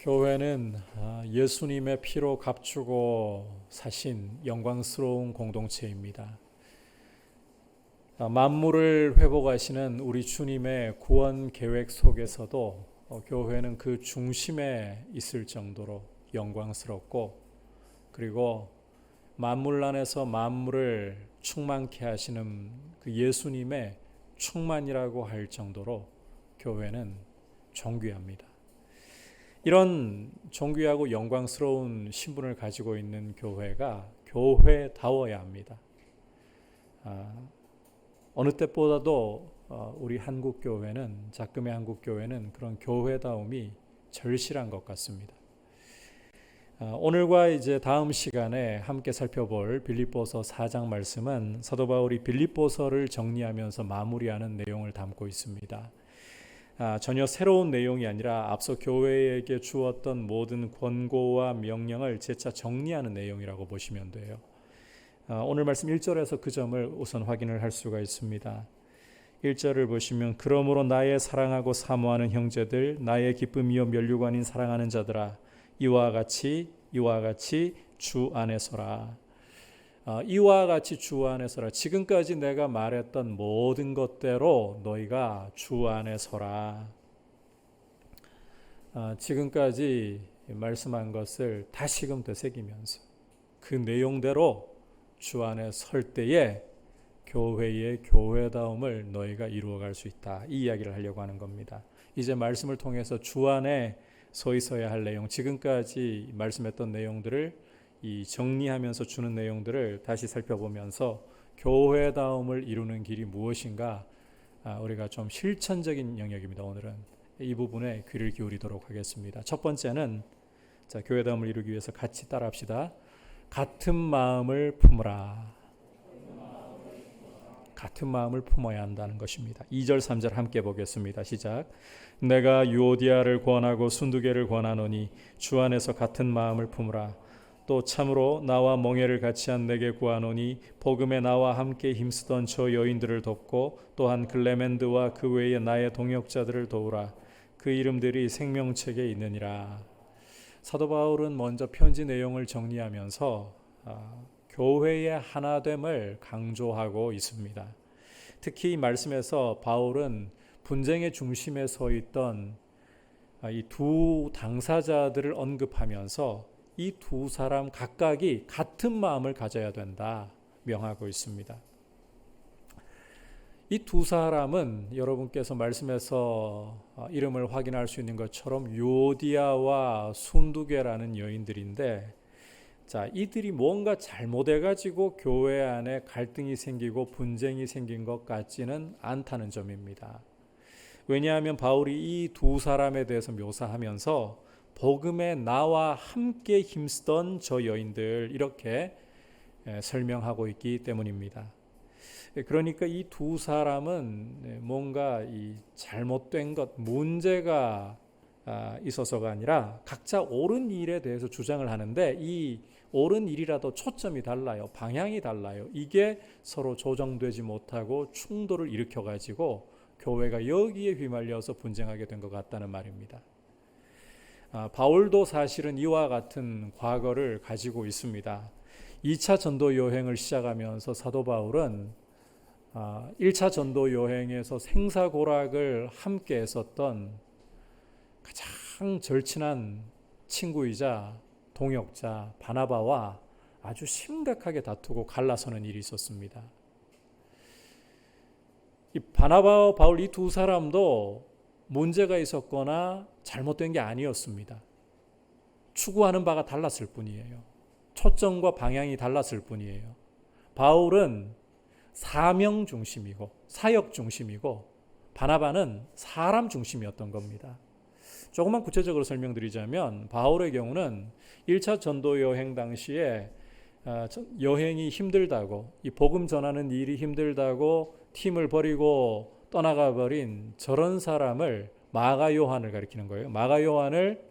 교회는 예수님의 피로 값주고 사신 영광스러운 공동체입니다. 만물을 회복하시는 우리 주님의 구원 계획 속에서도 교회는 그 중심에 있을 정도로 영광스럽고, 그리고 만물 안에서 만물을 충만케 하시는 그 예수님의 충만이라고 할 정도로 교회는 존귀합니다. 이런 존귀하고 영광스러운 신분을 가지고 있는 교회가 교회다워야 합니다. 어느 때보다도 우리 한국교회는, 작금의 한국교회는 그런 교회다움이 절실한 것 같습니다. 오늘과 이제 다음 시간에 함께 살펴볼 빌립보서 4장 말씀은 사도 바울이 빌립보서를 정리하면서 마무리하는 내용을 담고 있습니다. 전혀 새로운 내용이 아니라 앞서 교회에게 주었던 모든 권고와 명령을 재차 정리하는 내용이라고 보시면 돼요. 오늘 말씀 1절에서 그 점을 우선 확인을 할 수가 있습니다. 1절을 보시면 그러므로 나의 사랑하고 사모하는 형제들, 나의 기쁨이요 면류관인 사랑하는 자들아, 이와 같이 주 안에서라. 이와 같이 주 안에서라. 지금까지 내가 말했던 모든 것대로 너희가 주 안에서라. 지금까지 말씀한 것을 다시금 되새기면서 그 내용대로 주 안에 설 때에 교회의 교회다움을 너희가 이루어갈 수 있다. 이 이야기를 하려고 하는 겁니다. 이제 말씀을 통해서 주 안에 서 있어야 할 내용, 지금까지 말씀했던 내용들을 정리하면서 주는 내용들을 다시 살펴보면서 교회다움을 이루는 길이 무엇인가, 우리가 좀 실천적인 영역입니다. 오늘은 이 부분에 귀를 기울이도록 하겠습니다. 첫 번째는 교회다움을 이루기 위해서 같이 따라합시다. 같은 마음을 품으라. 같은 마음을 품어야 한다는 것입니다. 2절 3절 함께 보겠습니다. 시작. 내가 유오디아를 권하고 순두개를 권하노니 주 안에서 같은 마음을 품으라. 또 참으로 나와 멍에를 같이 한 내게 구하노니 복음에 나와 함께 힘쓰던 저 여인들을 돕고 또한 글레멘드와 그 외에 나의 동역자들을 도우라. 그 이름들이 생명책에 있느니라. 사도 바울은 먼저 편지 내용을 정리하면서 교회의 하나됨을 강조하고 있습니다. 특히 이 말씀에서 바울은 분쟁의 중심에 서 있던 이 두 당사자들을 언급하면서 이 두 사람 각각이 같은 마음을 가져야 된다 명하고 있습니다. 이 두 사람은 여러분께서 말씀에서 이름을 확인할 수 있는 것처럼 유오디아와 순두개라는 여인들인데, 이들이 뭔가 잘못해가지고 교회 안에 갈등이 생기고 분쟁이 생긴 것 같지는 않다는 점입니다. 왜냐하면 바울이 이 두 사람에 대해서 묘사하면서 복음에 나와 함께 힘쓰던 저 여인들, 이렇게 설명하고 있기 때문입니다. 그러니까 이 두 사람은 뭔가 이 잘못된 것, 문제가 있어서가 아니라 각자 옳은 일에 대해서 주장을 하는데, 이 옳은 일이라도 초점이 달라요. 방향이 달라요. 이게 서로 조정되지 못하고 충돌을 일으켜가지고 교회가 여기에 휘말려서 분쟁하게 된 것 같다는 말입니다. 바울도 사실은 이와 같은 과거를 가지고 있습니다. 2차 전도 여행을 시작하면서 사도 바울은 1차 전도 여행에서 생사고락을 함께 했었던 가장 절친한 친구이자 동역자 바나바와 아주 심각하게 다투고 갈라서는 일이 있었습니다. 이 바나바와 바울, 이 두 사람도 문제가 있었거나 잘못된 게 아니었습니다. 추구하는 바가 달랐을 뿐이에요. 초점과 방향이 달랐을 뿐이에요. 바울은 사명 중심이고 사역 중심이고, 바나바는 사람 중심이었던 겁니다. 조금만 구체적으로 설명드리자면, 바울의 경우는 1차 전도 여행 당시에 여행이 힘들다고, 이 복음 전하는 일이 힘들다고 팀을 버리고 떠나가 버린 저런 사람을, 마가 요한을 가리키는 거예요. 마가 요한을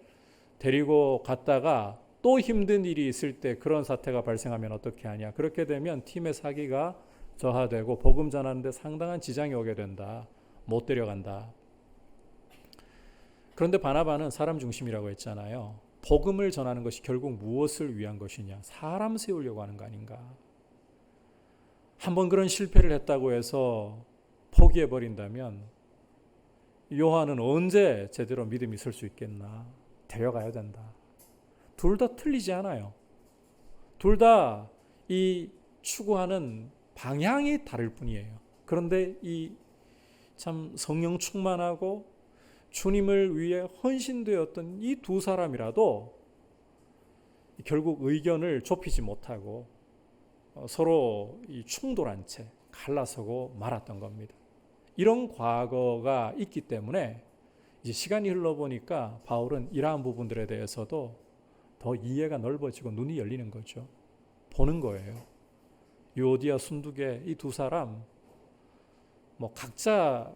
데리고 갔다가 또 힘든 일이 있을 때 그런 사태가 발생하면 어떻게 하냐. 그렇게 되면 팀의 사기가 저하되고 복음 전하는데 상당한 지장이 오게 된다. 못 데려간다. 그런데 바나바는 사람 중심이라고 했잖아요. 복음을 전하는 것이 결국 무엇을 위한 것이냐? 사람 세우려고 하는 거 아닌가? 한번 그런 실패를 했다고 해서 포기해버린다면 요한은 언제 제대로 믿음이 설 수 있겠나? 데려가야 된다. 둘 다 틀리지 않아요. 둘 다 이 추구하는 방향이 다를 뿐이에요. 그런데 이 참 성령 충만하고 주님을 위해 헌신되었던 이 두 사람이라도 결국 의견을 좁히지 못하고 서로 이 충돌한 채 갈라서고 말았던 겁니다. 이런 과거가 있기 때문에 이제 시간이 흘러보니까 바울은 이러한 부분들에 대해서도 더 이해가 넓어지고 눈이 열리는 거죠. 보는 거예요. 유오디아 순두계 이 두 사람 뭐 각자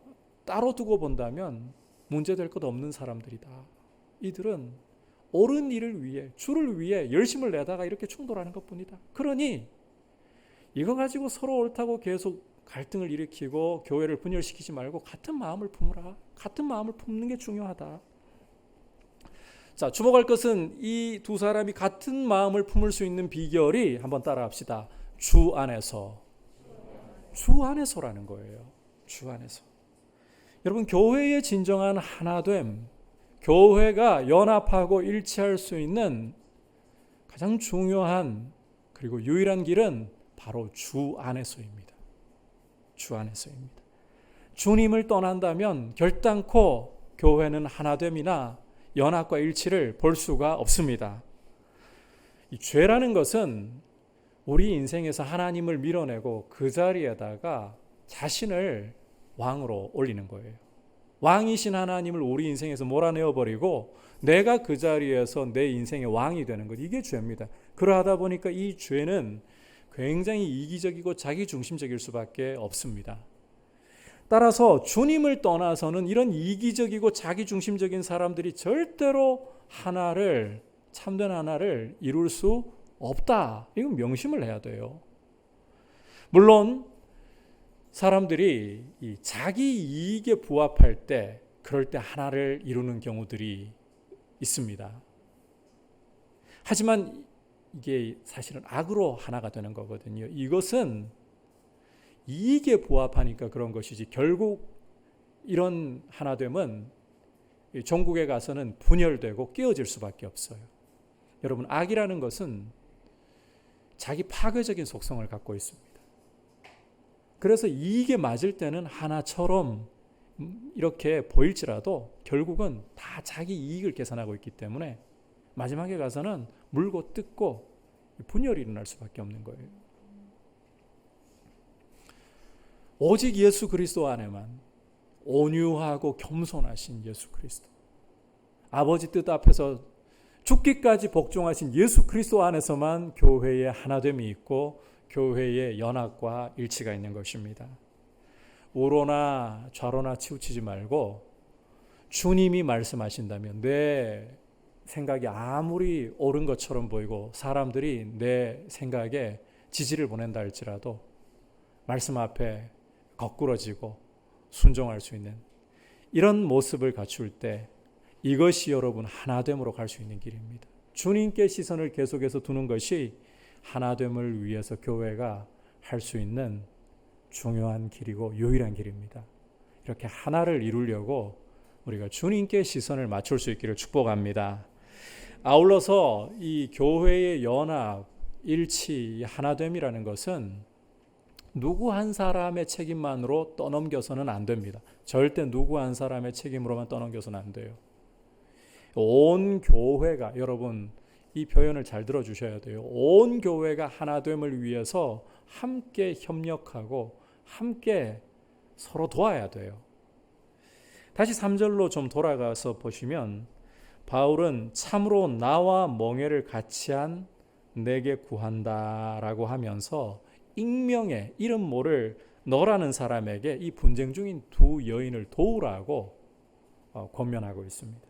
따로 두고 본다면 문제될 것 없는 사람들이다. 이들은 옳은 일을 위해 주를 위해 열심을 내다가 이렇게 충돌하는 것뿐이다. 그러니 이거 가지고 서로 옳다고 계속 갈등을 일으키고 교회를 분열시키지 말고 같은 마음을 품으라. 같은 마음을 품는 게 중요하다. 자, 주목할 것은 이 두 사람이 같은 마음을 품을 수 있는 비결이 한번 따라합시다. 주 안에서. 주 안에서라는 거예요. 주 안에서. 여러분, 교회의 진정한 하나됨, 교회가 연합하고 일치할 수 있는 가장 중요한 그리고 유일한 길은 바로 주 안에서입니다. 주 안에서입니다. 주님을 떠난다면 결단코 교회는 하나됨이나 연합과 일치를 볼 수가 없습니다. 이 죄라는 것은 우리 인생에서 하나님을 밀어내고 그 자리에다가 자신을 왕으로 올리는 거예요. 왕이신 하나님을 우리 인생에서 몰아내어버리고 내가 그 자리에서 내 인생의 왕이 되는 것, 이게 죄입니다. 그러하다 보니까 이 죄는 굉장히 이기적이고 자기중심적일 수밖에 없습니다. 따라서 주님을 떠나서는 이런 이기적이고 자기중심적인 사람들이 절대로 참된 하나를 이룰 수 없다. 이건 명심을 해야 돼요. 물론 사람들이 이 자기 이익에 부합할 때 그럴 때 하나를 이루는 경우들이 있습니다. 하지만 이게 사실은 악으로 하나가 되는 거거든요. 이것은 이익에 부합하니까 그런 것이지 결국 이런 하나됨은 종국에 가서는 분열되고 깨어질 수밖에 없어요. 여러분, 악이라는 것은 자기 파괴적인 속성을 갖고 있습니다. 그래서 이익에 맞을 때는 하나처럼 이렇게 보일지라도 결국은 다 자기 이익을 계산하고 있기 때문에 마지막에 가서는 물고 뜯고 분열이 일어날 수밖에 없는 거예요. 오직 예수 그리스도 안에만 온유하고 겸손하신 예수 그리스도, 아버지 뜻 앞에서 죽기까지 복종하신 예수 그리스도 안에서만 교회의 하나됨이 있고 교회의 연합과 일치가 있는 것입니다. 우로나 좌로나 치우치지 말고 주님이 말씀하신다면 내 생각이 아무리 옳은 것처럼 보이고 사람들이 내 생각에 지지를 보낸다 할지라도 말씀 앞에 거꾸러지고 순종할 수 있는 이런 모습을 갖출 때 이것이 여러분 하나됨으로 갈 수 있는 길입니다. 주님께 시선을 계속해서 두는 것이 하나됨을 위해서 교회가 할 수 있는 중요한 길이고 유일한 길입니다. 이렇게 하나를 이루려고 우리가 주님께 시선을 맞출 수 있기를 축복합니다. 아울러서 이 교회의 연합, 일치, 하나됨이라는 것은 누구 한 사람의 책임만으로 떠넘겨서는 안 됩니다. 절대 누구 한 사람의 책임으로만 떠넘겨서는 안 돼요. 온 교회가, 여러분 이 표현을 잘 들어주셔야 돼요. 온 교회가 하나됨을 위해서 함께 협력하고 함께 서로 도와야 돼요. 다시 3절로 좀 돌아가서 보시면 바울은 참으로 나와 멍에를 같이 한 내게 구한다라고 하면서 익명의 이름 모를 너라는 사람에게 이 분쟁 중인 두 여인을 도우라고 권면하고 있습니다.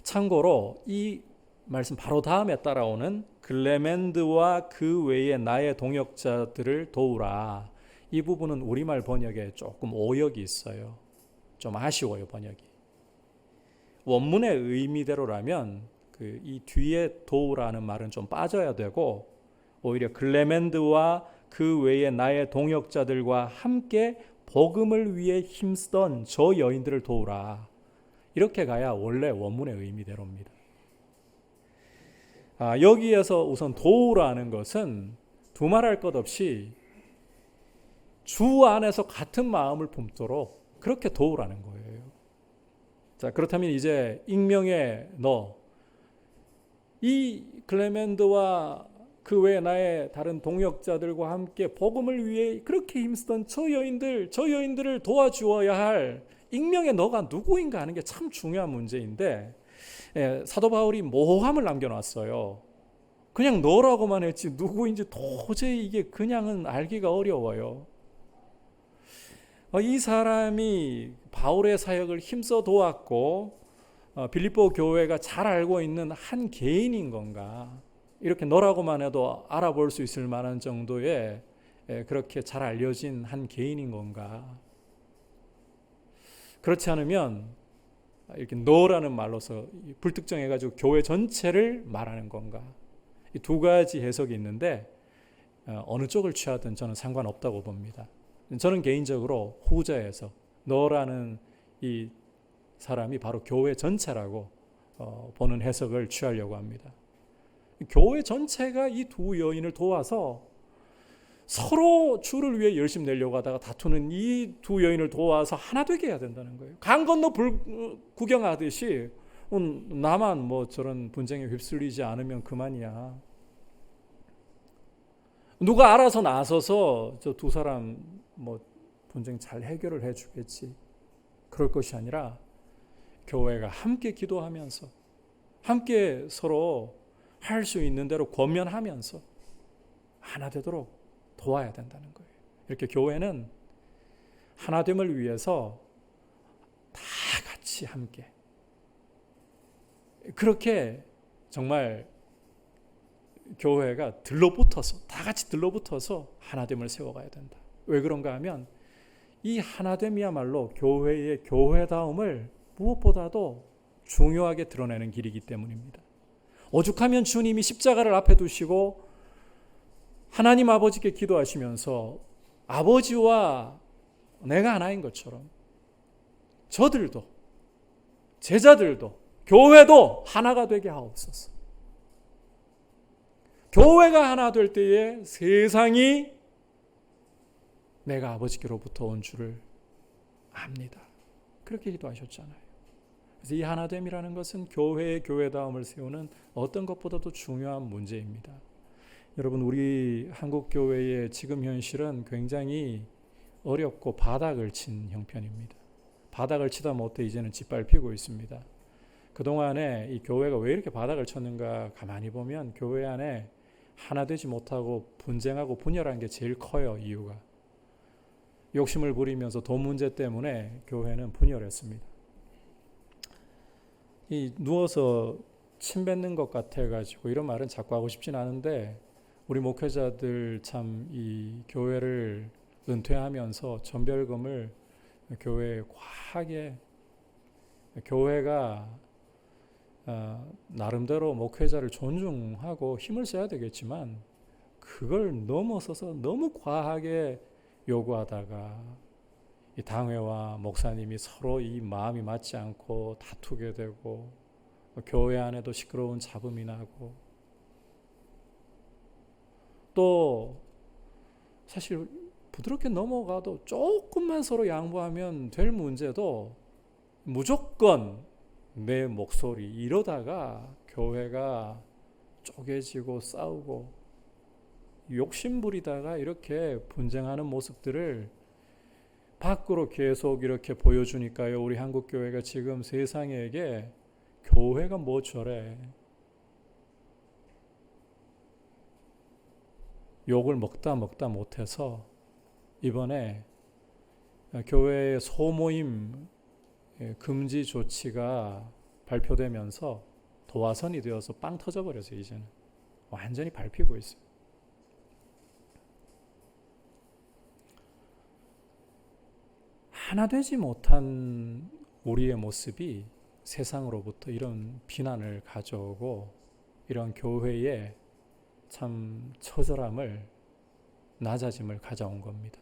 참고로 이 말씀 바로 다음에 따라오는 글레멘드와 그 외에 나의 동역자들을 도우라, 이 부분은 우리말 번역에 조금 오역이 있어요. 좀 아쉬워요, 번역이. 원문의 의미대로라면 이 뒤에 도우라는 말은 좀 빠져야 되고 오히려 글레멘드와 그 외에 나의 동역자들과 함께 복음을 위해 힘쓰던 저 여인들을 도우라. 이렇게 가야 원래 원문의 의미대로입니다. 여기에서 우선 도우라는 것은 두말할 것 없이 주 안에서 같은 마음을 품도록 그렇게 도우라는 거예요. 자, 그렇다면 이제 익명의 너, 이 클레멘드와 그 외에 나의 다른 동역자들과 함께 복음을 위해 그렇게 힘쓰던 저 여인들을 도와주어야 할 익명의 너가 누구인가 하는 게 참 중요한 문제인데, 사도 바울이 모호함을 남겨놨어요. 그냥 너라고만 했지 누구인지 도저히 이게 그냥은 알기가 어려워요. 이 사람이 바울의 사역을 힘써 도왔고 빌립보 교회가 잘 알고 있는 한 개인인 건가? 이렇게 너라고만 해도 알아볼 수 있을 만한 정도의 그렇게 잘 알려진 한 개인인 건가? 그렇지 않으면 이렇게 너라는 말로서 불특정해가지고 교회 전체를 말하는 건가? 이 두 가지 해석이 있는데 어느 쪽을 취하든 저는 상관없다고 봅니다. 저는 개인적으로 후자에서 너라는 이 사람이 바로 교회 전체라고 보는 해석을 취하려고 합니다. 교회 전체가 이 두 여인을 도와서 서로 주를 위해 열심히 내려고 하다가 다투는 이 두 여인을 도와서 하나 되게 해야 된다는 거예요. 강 건너 불 구경하듯이 나만 뭐 저런 분쟁에 휩쓸리지 않으면 그만이야. 누가 알아서 나서서 저 두 사람 뭐 분쟁 잘 해결을 해주겠지. 그럴 것이 아니라 교회가 함께 기도하면서 함께 서로 할 수 있는 대로 권면하면서 하나 되도록 도와야 된다는 거예요. 이렇게 교회는 하나됨을 위해서 다 같이 함께 그렇게 정말 교회가 들러붙어서 다 같이 들러붙어서 하나됨을 세워가야 된다. 왜 그런가 하면 이 하나됨이야말로 교회의 교회다움을 무엇보다도 중요하게 드러내는 길이기 때문입니다. 오죽하면 주님이 십자가를 앞에 두시고 하나님 아버지께 기도하시면서 아버지와 내가 하나인 것처럼 저들도 제자들도 교회도 하나가 되게 하옵소서. 교회가 하나 될 때에 세상이 내가 아버지께로부터 온 줄을 압니다. 그렇게 기도하셨잖아요. 그래서 이 하나됨이라는 것은 교회의 교회다움을 세우는 어떤 것보다도 중요한 문제입니다. 여러분, 우리 한국교회의 지금 현실은 굉장히 어렵고 바닥을 친 형편입니다. 바닥을 치다 못해 이제는 짓밟히고 있습니다. 그동안에 이 교회가 왜 이렇게 바닥을 쳤는가 가만히 보면 교회 안에 하나 되지 못하고 분쟁하고 분열한 게 제일 커요. 이유가 욕심을 부리면서 돈 문제 때문에 교회는 분열했습니다. 이 누워서 침 뱉는 것 같아가지고 이런 말은 자꾸 하고 싶진 않은데 우리 목회자들 참 이 교회를 은퇴하면서 전별금을 교회에 과하게 교회가 나름대로 목회자를 존중하고 힘을 써야 되겠지만 그걸 넘어서서 너무 과하게 요구하다가 이 당회와 목사님이 서로 이 마음이 맞지 않고 다투게 되고 교회 안에도 시끄러운 잡음이 나고 또 사실 부드럽게 넘어가도 조금만 서로 양보하면 될 문제도 무조건 내 목소리 이러다가 교회가 쪼개지고 싸우고 욕심부리다가 이렇게 분쟁하는 모습들을 밖으로 계속 이렇게 보여주니까요. 우리 한국교회가 지금 세상에게 교회가 뭐 저래 욕을 먹다 못해서 이번에 교회의 소모임 금지 조치가 발표되면서 도화선이 되어서 빵 터져버렸어요. 이제는 완전히 밟히고 있어요. 하나 되지 못한 우리의 모습이 세상으로부터 이런 비난을 가져오고 이런 교회에 참 처절함을, 낮아짐을 가져온 겁니다.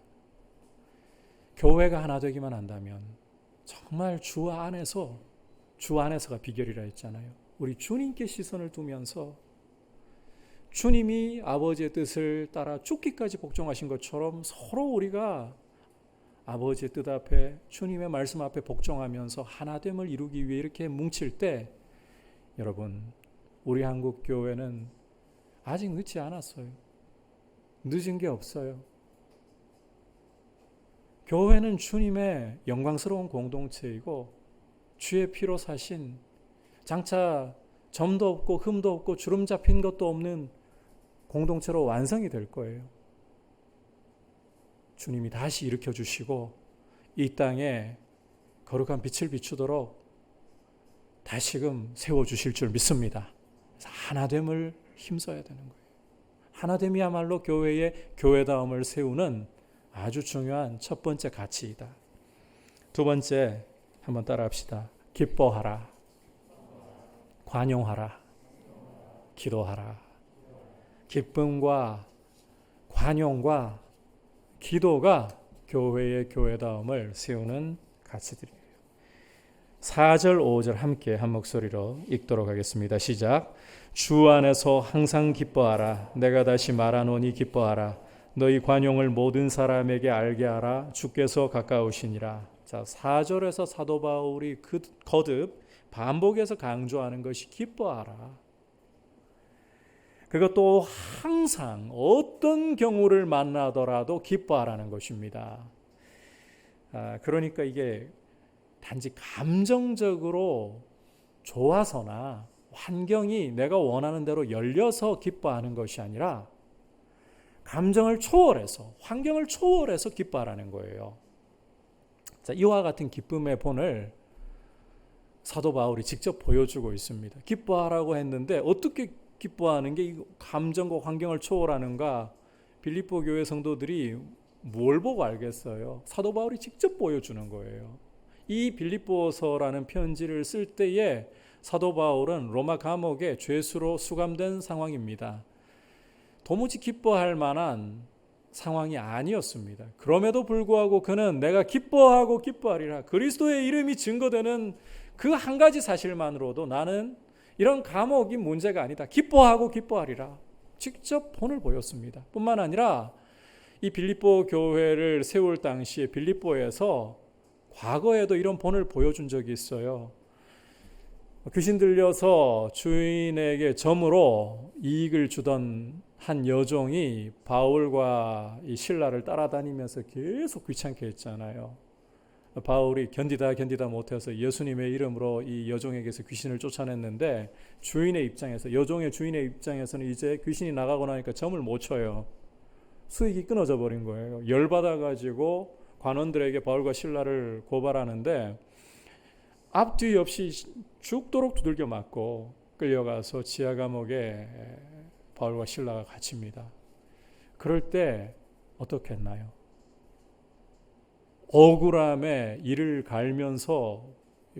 교회가 하나 되기만 한다면 정말 주 안에서가 비결이라 했잖아요. 우리 주님께 시선을 두면서 주님이 아버지의 뜻을 따라 죽기까지 복종하신 것처럼 서로 우리가 아버지의 뜻 앞에, 주님의 말씀 앞에 복종하면서 하나됨을 이루기 위해 이렇게 뭉칠 때, 여러분, 우리 한국 교회는 아직 늦지 않았어요. 늦은 게 없어요. 교회는 주님의 영광스러운 공동체이고 주의 피로 사신, 장차 점도 없고 흠도 없고 주름 잡힌 것도 없는 공동체로 완성이 될 거예요. 주님이 다시 일으켜 주시고 이 땅에 거룩한 빛을 비추도록 다시금 세워주실 줄 믿습니다. 그래서 하나됨을 힘써야 되는 거예요. 하나됨이야말로 교회의 교회다움을 세우는 아주 중요한 첫 번째 가치이다. 두 번째, 한번 따라 합시다. 기뻐하라, 관용하라, 기도하라. 기쁨과 관용과 기도가 교회의 교회다움을 세우는 가치들이에요. 4절 5절 함께 한 목소리로 읽도록 하겠습니다. 시작. 주 안에서 항상 기뻐하라. 내가 다시 말하노니 기뻐하라. 너희 관용을 모든 사람에게 알게 하라. 주께서 가까우시니라. 자, 4절에서 사도 바울이 거듭 반복해서 강조하는 것이 기뻐하라. 그것도 항상 어떤 경우를 만나더라도 기뻐하라는 것입니다. 그러니까 이게 단지 감정적으로 좋아서나 환경이 내가 원하는 대로 열려서 기뻐하는 것이 아니라 감정을 초월해서, 환경을 초월해서 기뻐하라는 거예요. 자, 이와 같은 기쁨의 본을 사도 바울이 직접 보여주고 있습니다. 기뻐하라고 했는데 어떻게 기뻐하는 게 감정과 환경을 초월하는가? 빌립보 교회 성도들이 뭘 보고 알겠어요? 사도 바울이 직접 보여주는 거예요. 이 빌립보서라는 편지를 쓸 때에 사도 바울은 로마 감옥에 죄수로 수감된 상황입니다. 도무지 기뻐할 만한 상황이 아니었습니다. 그럼에도 불구하고 그는 내가 기뻐하고 기뻐하리라, 그리스도의 이름이 증거되는 그 한 가지 사실만으로도 나는 이런 감옥이 문제가 아니다, 기뻐하고 기뻐하리라, 직접 본을 보였습니다. 뿐만 아니라 이 빌립보 교회를 세울 당시에 빌립보에서 과거에도 이런 본을 보여준 적이 있어요. 귀신 들려서 주인에게 점으로 이익을 주던 한 여종이 바울과 이 신라를 따라다니면서 계속 귀찮게 했잖아요. 바울이 견디다 못해서 예수님의 이름으로 이 여종에게서 귀신을 쫓아냈는데, 여종의 주인의 입장에서는 이제 귀신이 나가고 나니까 점을 못 쳐요. 수익이 끊어져 버린 거예요. 열받아가지고 관원들에게 바울과 신라를 고발하는데 앞뒤 없이 죽도록 두들겨 맞고 끌려가서 지하 감옥에 바울과 신라가 갇힙니다. 그럴 때 어떻게 했나요? 억울함에 이를 갈면서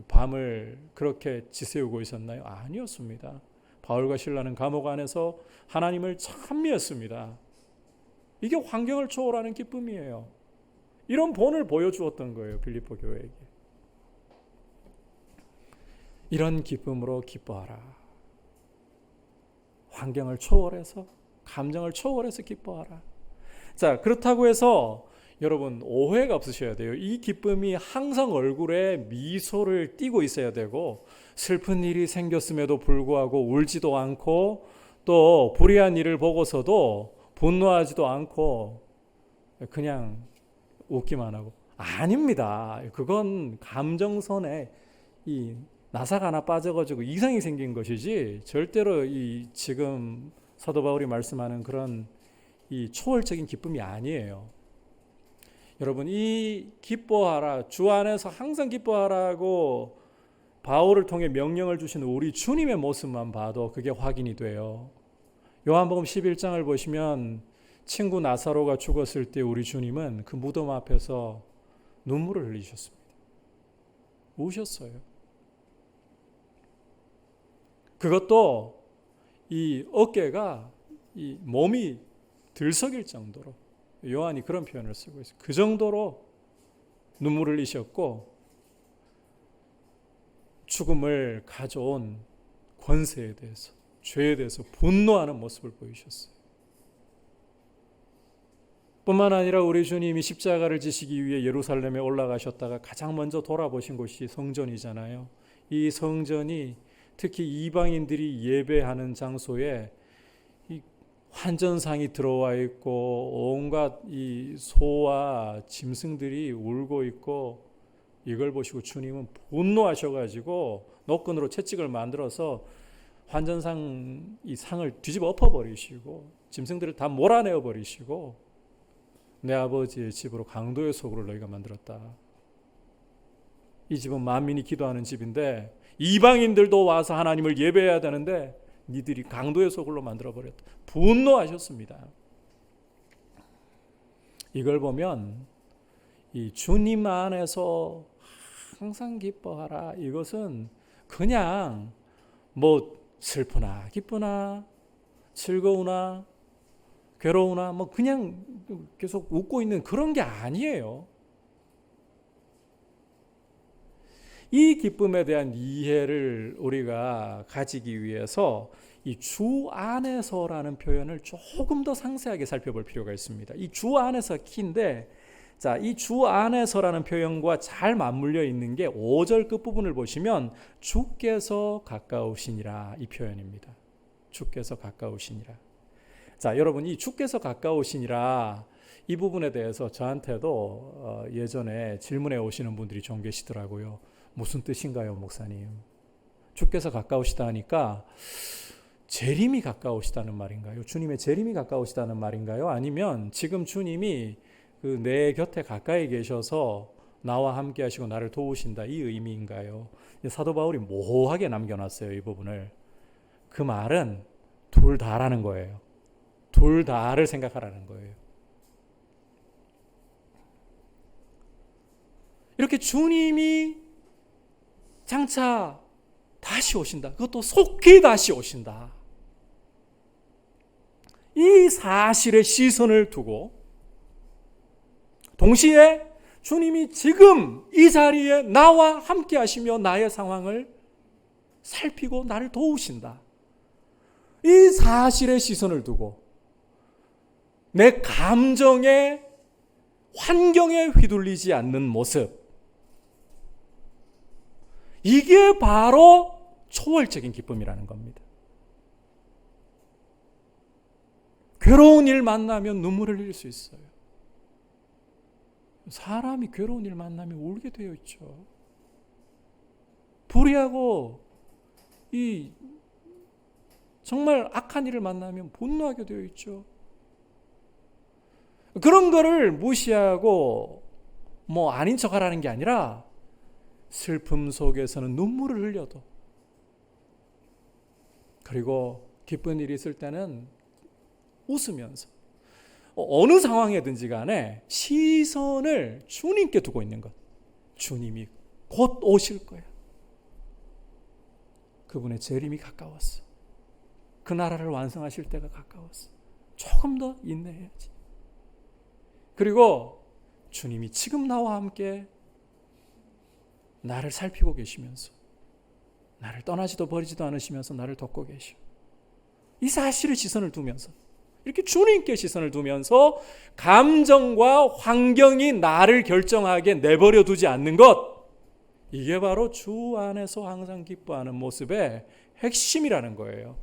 밤을 그렇게 지새우고 있었나요? 아니었습니다. 바울과 신라는 감옥 안에서 하나님을 찬미했습니다. 이게 환경을 초월하는 기쁨이에요. 이런 본을 보여주었던 거예요, 빌립보 교회에게. 이런 기쁨으로 기뻐하라. 환경을 초월해서, 감정을 초월해서 기뻐하라. 자, 그렇다고 해서 여러분 오해가 없으셔야 돼요. 이 기쁨이 항상 얼굴에 미소를 띠고 있어야 되고, 슬픈 일이 생겼음에도 불구하고 울지도 않고, 또 불의한 일을 보고서도 분노하지도 않고 그냥 웃기만 하고, 아닙니다. 그건 감정선에 이 나사가 하나 빠져가지고 이상이 생긴 것이지, 절대로 이 지금 사도 바울이 말씀하는 그런 이 초월적인 기쁨이 아니에요. 여러분, 이 기뻐하라, 주 안에서 항상 기뻐하라고 바울을 통해 명령을 주신 우리 주님의 모습만 봐도 그게 확인이 돼요. 요한복음 11장을 보시면 친구 나사로가 죽었을 때 우리 주님은 그 무덤 앞에서 눈물을 흘리셨습니다. 우셨어요. 그것도 이 어깨가 이 몸이 들썩일 정도로, 요한이 그런 표현을 쓰고 있어요. 그 정도로 눈물을 흘리셨고 죽음을 가져온 권세에 대해서, 죄에 대해서 분노하는 모습을 보이셨어요. 뿐만 아니라 우리 주님이 십자가를 지시기 위해 예루살렘에 올라가셨다가 가장 먼저 돌아보신 곳이 성전이잖아요. 이 성전이 특히 이방인들이 예배하는 장소에 이 환전상이 들어와 있고 온갖 이 소와 짐승들이 울고 있고, 이걸 보시고 주님은 분노하셔가지고 노끈으로 채찍을 만들어서 환전상 이 상을 뒤집어 엎어버리시고 짐승들을 다 몰아내어 버리시고, 내 아버지의 집으로 강도의 소굴을 너희가 만들었다. 이 집은 만민이 기도하는 집인데 이방인들도 와서 하나님을 예배해야 되는데 니들이 강도의 소굴로 만들어버렸다. 분노하셨습니다. 이걸 보면 이 주님 안에서 항상 기뻐하라, 이것은 그냥 뭐 슬프나 기쁘나 즐거우나 괴로우나 뭐 그냥 계속 웃고 있는 그런 게 아니에요. 이 기쁨에 대한 이해를 우리가 가지기 위해서 이 주 안에서라는 표현을 조금 더 상세하게 살펴볼 필요가 있습니다. 이 주 안에서 키인데, 자, 이 주 안에서라는 표현과 잘 맞물려 있는 게 5절 끝부분을 보시면 주께서 가까우시니라, 이 표현입니다. 주께서 가까우시니라. 자, 여러분, 이 주께서 가까우시니라 이 부분에 대해서 저한테도 예전에 질문해 오시는 분들이 좀 계시더라고요. 무슨 뜻인가요, 목사님? 주께서 가까우시다 하니까 재림이 가까우시다는 말인가요? 주님의 재림이 가까우시다는 말인가요? 아니면 지금 주님이 그 내 곁에 가까이 계셔서 나와 함께 하시고 나를 도우신다, 이 의미인가요? 사도 바울이 모호하게 남겨놨어요, 이 부분을. 그 말은 둘 다라는 거예요. 둘 다를 생각하라는 거예요. 이렇게 주님이 장차 다시 오신다. 그것도 속히 다시 오신다. 이 사실에 시선을 두고 동시에 주님이 지금 이 자리에 나와 함께 하시며 나의 상황을 살피고 나를 도우신다. 이 사실에 시선을 두고 내 감정의 환경에 휘둘리지 않는 모습, 이게 바로 초월적인 기쁨이라는 겁니다. 괴로운 일 만나면 눈물을 흘릴 수 있어요. 사람이 괴로운 일 만나면 울게 되어 있죠. 불의하고 이 정말 악한 일을 만나면 분노하게 되어 있죠. 그런 거를 무시하고 뭐 아닌 척하라는 게 아니라 슬픔 속에서는 눈물을 흘려도, 그리고 기쁜 일이 있을 때는 웃으면서 어느 상황이든지 간에 시선을 주님께 두고 있는 것. 주님이 곧 오실 거야. 그분의 재림이 가까웠어. 그 나라를 완성하실 때가 가까웠어. 조금 더 인내해야지. 그리고 주님이 지금 나와 함께 나를 살피고 계시면서 나를 떠나지도 버리지도 않으시면서 나를 돕고 계시고, 이 사실에 시선을 두면서, 이렇게 주님께 시선을 두면서 감정과 환경이 나를 결정하게 내버려 두지 않는 것, 이게 바로 주 안에서 항상 기뻐하는 모습의 핵심이라는 거예요.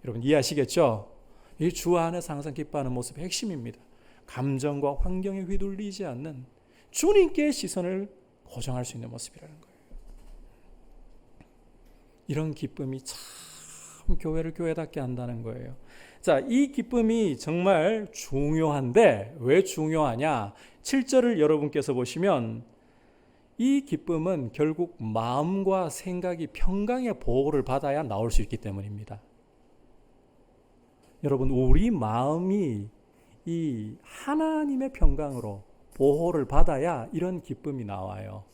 여러분 이해하시겠죠? 이 주 안에서 항상 기뻐하는 모습의 핵심입니다. 감정과 환경에 휘둘리지 않는 주님께 시선을 고정할 수 있는 모습이라는 거예요. 이런 기쁨이 참 교회를 교회답게 한다는 거예요. 자, 이 기쁨이 정말 중요한데 왜 중요하냐? 7절을 여러분께서 보시면 이 기쁨은 결국 마음과 생각이 평강의 보호를 받아야 나올 수 있기 때문입니다. 여러분, 우리 마음이 이 하나님의 평강으로 보호를 받아야 이런 기쁨이 나와요.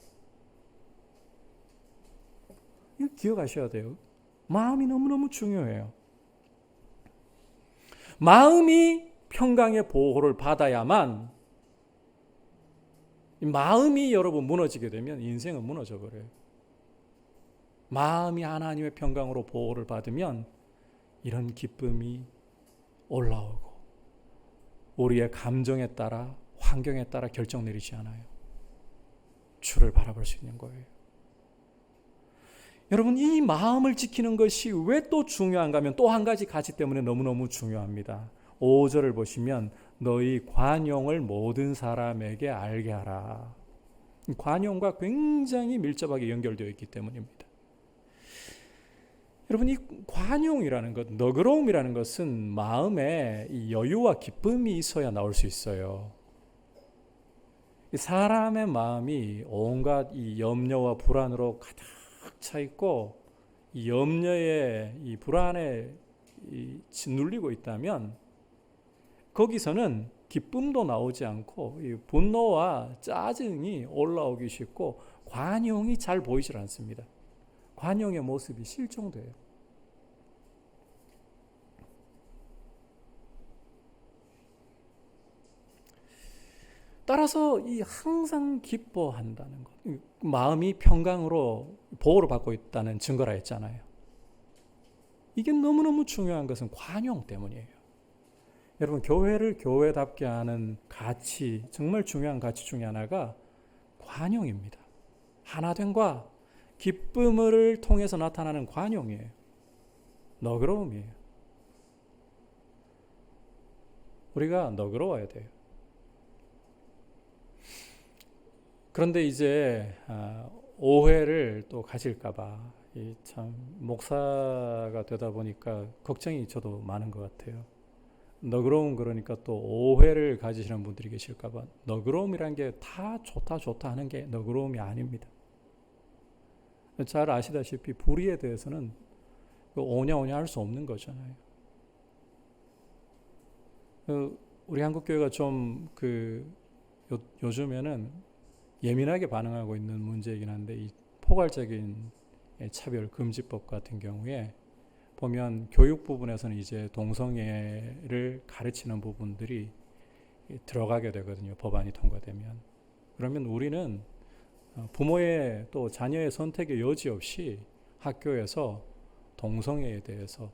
이거 기억하셔야 돼요. 마음이 너무너무 중요해요. 마음이 평강의 보호를 받아야만, 마음이 여러분 무너지게 되면 인생은 무너져 버려요. 마음이 하나님의 평강으로 보호를 받으면 이런 기쁨이 올라오고 우리의 감정에 따라, 환경에 따라 결정 내리지 않아요. 주를 바라볼 수 있는 거예요. 여러분, 이 마음을 지키는 것이 왜 또 중요한가 하면 또 한 가지 가치 때문에 너무너무 중요합니다. 5절을 보시면 너희 관용을 모든 사람에게 알게 하라. 관용과 굉장히 밀접하게 연결되어 있기 때문입니다. 여러분, 이 관용이라는 것, 너그러움이라는 것은 마음에 이 여유와 기쁨이 있어야 나올 수 있어요. 사람의 마음이 온갖 이 염려와 불안으로 가득 차 있고 이 염려에 이 불안에 짓눌리고 있다면 거기서는 기쁨도 나오지 않고 이 분노와 짜증이 올라오기 쉽고 관용이 잘 보이질 않습니다. 관용의 모습이 실종돼요. 따라서 이 항상 기뻐한다는 것, 마음이 평강으로 보호를 받고 있다는 증거라 했잖아요. 이게 너무너무 중요한 것은 관용 때문이에요. 여러분, 교회를 교회답게 하는 가치, 정말 중요한 가치 중에 하나가 관용입니다. 하나됨과 기쁨을 통해서 나타나는 관용이에요. 너그러움이에요. 우리가 너그러워야 돼요. 그런데 이제 오해를 또 가질까봐, 참 목사가 되다 보니까 걱정이 저도 많은 것 같아요. 너그러움 그러니까 또 오해를 가지시는 분들이 계실까봐. 너그러움이란 게 다 좋다 하는 게 너그러움이 아닙니다. 잘 아시다시피 불의에 대해서는 오냐 할 수 없는 거잖아요. 우리 한국교회가 좀 요즘에는 예민하게 반응하고 있는 문제이긴 한데, 이 포괄적인 차별 금지법 같은 경우에 보면 교육 부분에서는 이제 동성애를 가르치는 부분들이 들어가게 되거든요. 법안이 통과되면. 그러면 우리는 부모의 또 자녀의 선택의 여지 없이 학교에서 동성애에 대해서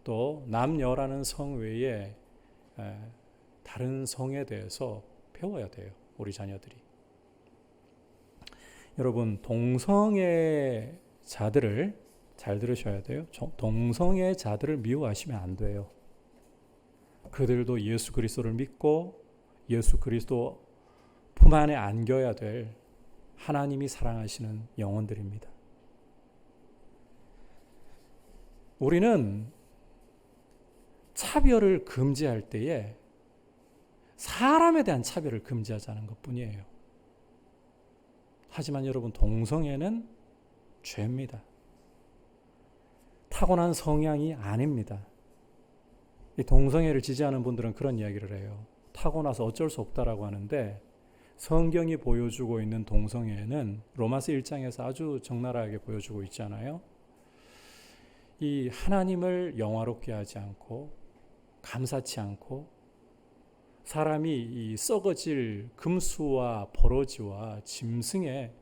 또 남녀라는 성 외에 다른 성에 대해서 배워야 돼요. 우리 자녀들이. 여러분, 동성애자들을 잘 들으셔야 돼요. 동성애자들을 미워하시면 안 돼요. 그들도 예수 그리스도를 믿고 예수 그리스도 품 안에 안겨야 될 하나님이 사랑하시는 영혼들입니다. 우리는 차별을 금지할 때에 사람에 대한 차별을 금지하자는 것뿐이에요. 하지만 여러분, 동성애는 죄입니다. 타고난 성향이 아닙니다. 이 동성애를 지지하는 분들은 그런 이야기를 해요. 타고나서 어쩔 수 없다라고 하는데, 성경이 보여주고 있는 동성애는 로마서 1장에서 아주 적나라하게 보여주고 있잖아요. 이 하나님을 영화롭게 하지 않고 감사치 않고 사람이 이 썩어질 금수와 버러지와 짐승의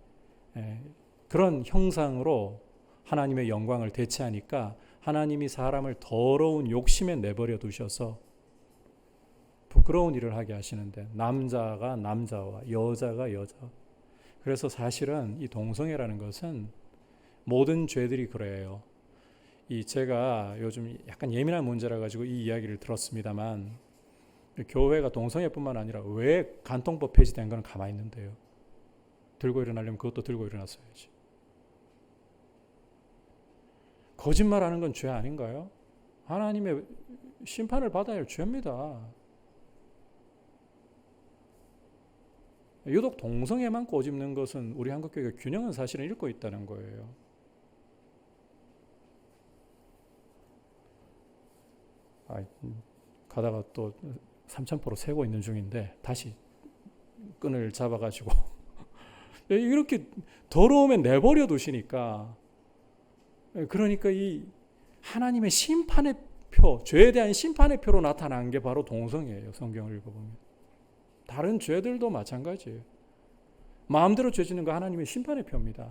그런 형상으로 하나님의 영광을 대체하니까 하나님이 사람을 더러운 욕심에 내버려 두셔서 부끄러운 일을 하게 하시는데, 남자가 남자와 여자가 여자. 그래서 사실은 이 동성애라는 것은 모든 죄들이 그래요. 제가 요즘 약간 예민한 문제라 가지고 이 이야기를 들었습니다만, 교회가 동성애뿐만 아니라 왜 간통법 폐지된 건 가만히 있는데요. 들고 일어나려면 그것도 들고 일어났어야지. 거짓말하는 건 죄 아닌가요? 하나님의 심판을 받아야 할 죄입니다. 유독 동성애만 꼬집는 것은 우리 한국교회가 균형은 사실은 잃고 있다는 거예요. 가다가 또 3000% 세고 있는 중인데 다시 끈을 잡아가지고 이렇게 더러움에 내버려 두시니까 그러니까 이 하나님의 심판의 표, 죄에 대한 심판의 표로 나타난 게 바로 동성애예요. 성경을 읽어보면. 다른 죄들도 마찬가지예요. 마음대로 죄 짓는 거 하나님의 심판의 표입니다.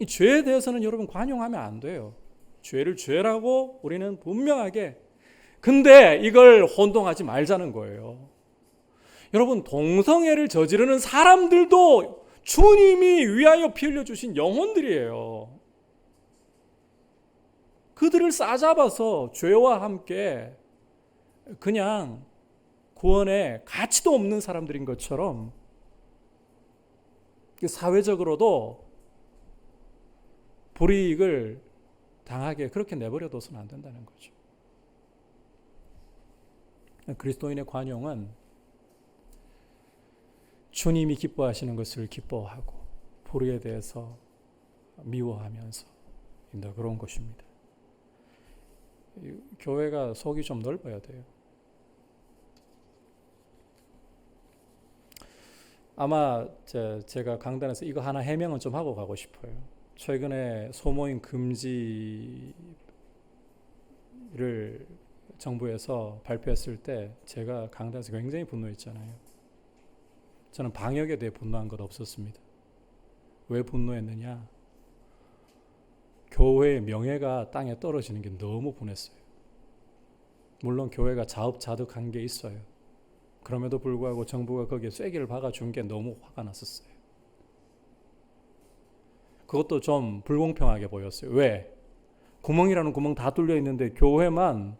이 죄에 대해서는 여러분 관용하면 안 돼요. 죄를 죄라고 우리는 분명하게. 근데 이걸 혼동하지 말자는 거예요. 여러분, 동성애를 저지르는 사람들도 주님이 위하여 피 흘려주신 영혼들이에요. 그들을 싸잡아서 죄와 함께 그냥 구원에 가치도 없는 사람들인 것처럼 사회적으로도 불이익을 당하게 그렇게 내버려둬서는 안 된다는 거죠. 그리스도인의 관용은 주님이 기뻐하시는 것을 기뻐하고 불의에 대해서 미워하면서 그런 것입니다. 교회가 속이 좀 넓어야 돼요. 아마 제가 강단에서 이거 하나 해명은 좀 하고 가고 싶어요. 최근에 소모임 금지를 정부에서 발표했을 때 제가 강단에서 굉장히 분노했잖아요. 저는 방역에 대해 분노한 것 없었습니다. 왜 분노했느냐? 교회의 명예가 땅에 떨어지는 게 너무 분했어요. 물론 교회가 자업자득한 게 있어요. 그럼에도 불구하고 정부가 거기에 쐐기를 박아준 게 너무 화가 났었어요. 그것도 좀 불공평하게 보였어요. 왜? 구멍이라는 구멍 다 뚫려 있는데 교회만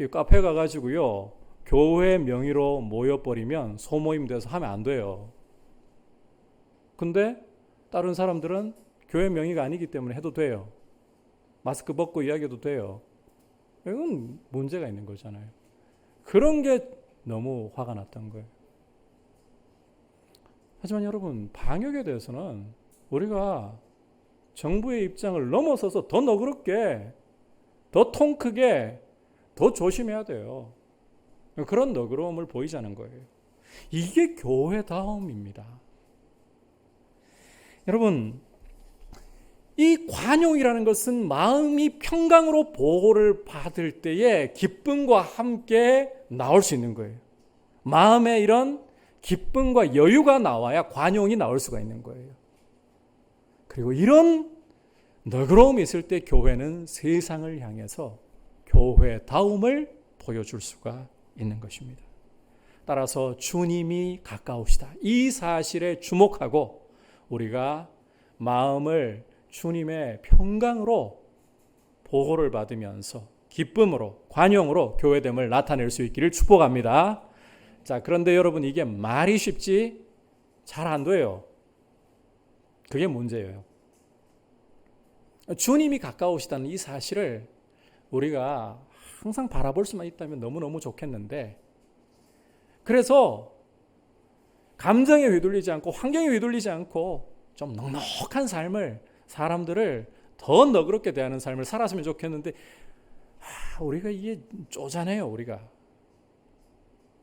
이 카페 가가지고요, 교회 명의로 모여버리면 소모임 돼서 하면 안 돼요. 근데 다른 사람들은 교회 명의가 아니기 때문에 해도 돼요. 마스크 벗고 이야기해도 돼요. 이건 문제가 있는 거잖아요. 그런 게 너무 화가 났던 거예요. 하지만 여러분, 방역에 대해서는 우리가 정부의 입장을 넘어서서 더 너그럽게, 더 통 크게, 더 조심해야 돼요. 그런 너그러움을 보이자는 거예요. 이게 교회다움입니다. 여러분, 이 관용이라는 것은 마음이 평강으로 보호를 받을 때에 기쁨과 함께 나올 수 있는 거예요. 마음에 이런 기쁨과 여유가 나와야 관용이 나올 수가 있는 거예요. 그리고 이런 너그러움이 있을 때 교회는 세상을 향해서 교회다움을 보여줄 수가 있는 것입니다. 따라서 주님이 가까우시다. 이 사실에 주목하고 우리가 마음을 주님의 평강으로 보호를 받으면서 기쁨으로, 관용으로 교회됨을 나타낼 수 있기를 축복합니다. 자, 그런데 여러분, 이게 말이 쉽지 잘 안 돼요. 그게 문제예요. 주님이 가까우시다는 이 사실을 우리가 항상 바라볼 수만 있다면 너무너무 좋겠는데, 그래서 감정에 휘둘리지 않고 환경에 휘둘리지 않고 좀 넉넉한 삶을, 사람들을 더 너그럽게 대하는 삶을 살았으면 좋겠는데, 우리가 이게 쪼잔해요. 우리가